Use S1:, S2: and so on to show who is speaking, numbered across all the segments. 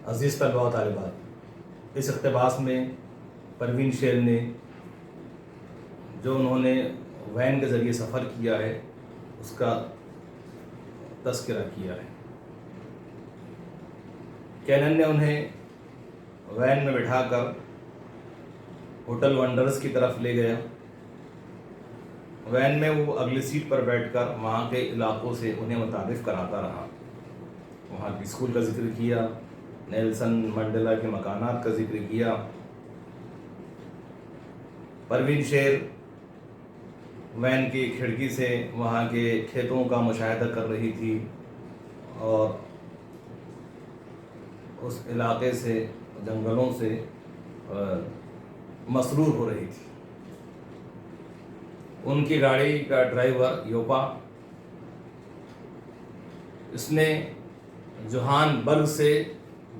S1: عزیز طلباء و طالبات، اس اقتباس میں پروین شیر نے جو انہوں نے وین کے ذریعے سفر کیا ہے اس کا تذکرہ کیا ہے۔ کینن نے انہیں وین میں بٹھا کر ہوٹل ونڈرز کی طرف لے گیا۔ وین میں وہ اگلی سیٹ پر بیٹھ کر وہاں کے علاقوں سے انہیں متعارف کراتا رہا۔ وہاں کی اسکول کا ذکر کیا، نیلسن منڈیلا کے مکانات کا ذکر کیا۔ پروین شیر وین کی کھڑکی سے وہاں کے کھیتوں کا مشاہدہ کر رہی تھی اور اس علاقے سے، جنگلوں سے مسرور ہو رہی تھی۔ ان کی گاڑی کا ڈرائیور یوپا، اس نے جوہان برگ سے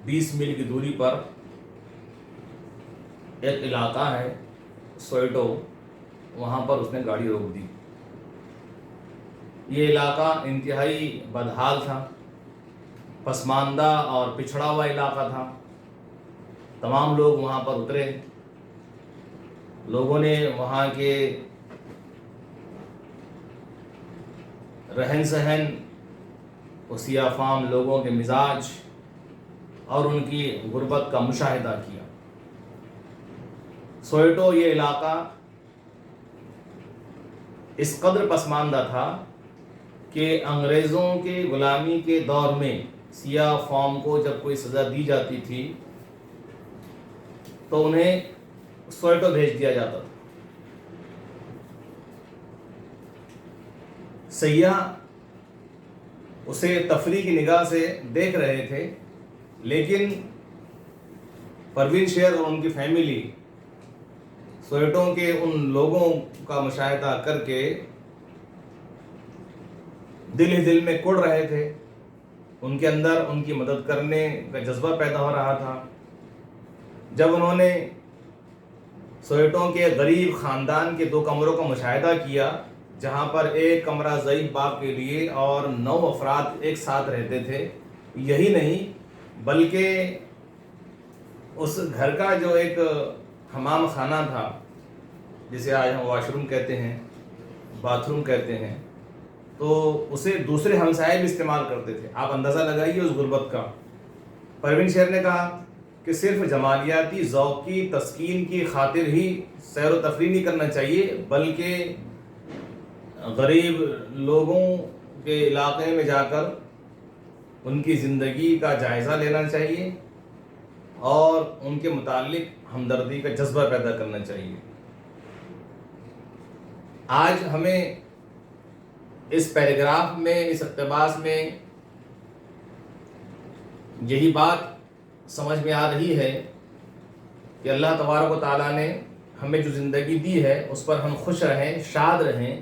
S1: 20 میل کی دوری پر ایک علاقہ ہے سوئیٹو، وہاں پر اس نے گاڑی روک دی۔ یہ علاقہ انتہائی بدحال تھا، پسماندہ اور پچھڑا ہوا علاقہ تھا۔ تمام لوگ وہاں پر اترے۔ لوگوں نے وہاں کے رہن سہن، سیاہ فام لوگوں کے مزاج اور ان کی غربت کا مشاہدہ کیا۔ سوئیٹو یہ علاقہ اس قدر پسماندہ تھا کہ انگریزوں کے غلامی کے دور میں سیاہ فام کو جب کوئی سزا دی جاتی تھی تو انہیں سوئیٹو بھیج دیا جاتا تھا۔ سیاح اسے تفریح کی نگاہ سے دیکھ رہے تھے، لیکن پروین شیر اور ان کی فیملی سوئیٹو کے ان لوگوں کا مشاہدہ کر کے دل ہی دل میں کڑ رہے تھے۔ ان کے اندر ان کی مدد کرنے کا جذبہ پیدا ہو رہا تھا۔ جب انہوں نے سوئیٹو کے غریب خاندان کے 2 کمروں کا مشاہدہ کیا، جہاں پر ایک کمرہ ضعیف باپ کے لیے اور 9 افراد ایک ساتھ رہتے تھے، یہی نہیں بلکہ اس گھر کا جو ایک حمام خانہ تھا، جسے آج ہم واش روم کہتے ہیں، باتھ روم کہتے ہیں، تو اسے دوسرے ہمسائے بھی استعمال کرتے تھے۔ آپ اندازہ لگائیے اس غربت کا۔ پروین شیر نے کہا کہ صرف جمالیاتی ذوق کی تسکین کی خاطر ہی سیر و تفریح نہیں کرنا چاہیے، بلکہ غریب لوگوں کے علاقے میں جا کر ان کی زندگی کا جائزہ لینا چاہیے اور ان کے متعلق ہمدردی کا جذبہ پیدا کرنا چاہیے۔ آج ہمیں اس پیراگراف میں، اس اقتباس میں یہی بات سمجھ میں آ رہی ہے کہ اللہ تبارک و تعالیٰ نے ہمیں جو زندگی دی ہے اس پر ہم خوش رہیں، شاد رہیں،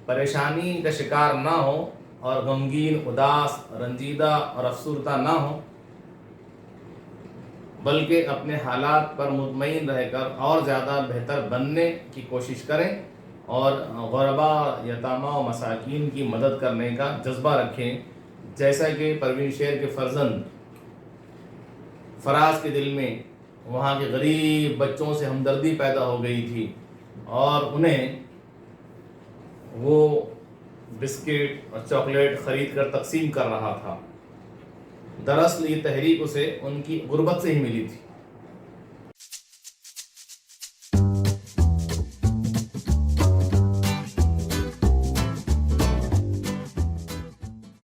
S1: پریشانی کا شکار نہ ہوں اور غمگین، اداس، رنجیدہ اور افسردہ نہ ہوں، بلکہ اپنے حالات پر مطمئن رہ کر اور زیادہ بہتر بننے کی کوشش کریں اور غرباء، یتامیٰ و مساکین کی مدد کرنے کا جذبہ رکھیں، جیسا کہ پروین شیر کے فرزند فراز کے دل میں وہاں کے غریب بچوں سے ہمدردی پیدا ہو گئی تھی اور انہیں وہ بسکٹ اور چاکلیٹ خرید کر تقسیم کر رہا تھا۔ دراصل یہ تحریک اسے ان کی غربت سے ہی ملی تھی۔